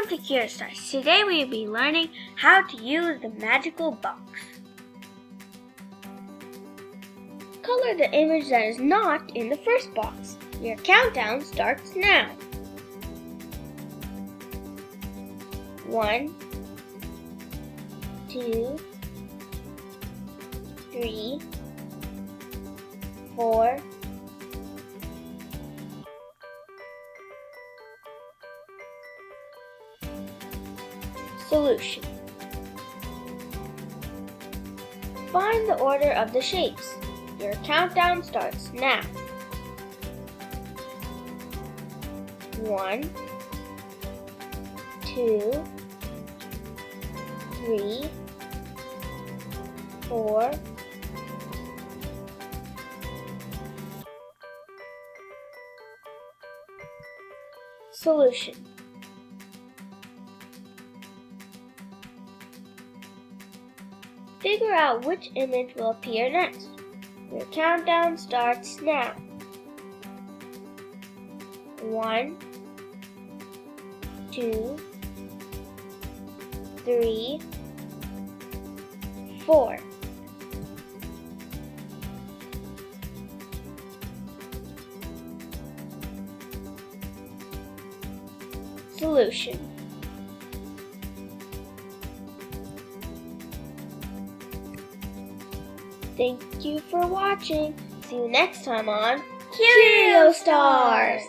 to Computer Stars. Today we will be learning how to use the magical box. Color the image that is not in the first box. Your countdown starts now. 1, 2, 3, 4, 5. Solution. Find the order of the shapes. Your countdown starts now. 1, 2, 3, 4, 5. Solution. Figure out which image will appear next. Your countdown starts now. 1, 2, 3, 4. Solution. Thank you for watching. See you next time on Curio Stars!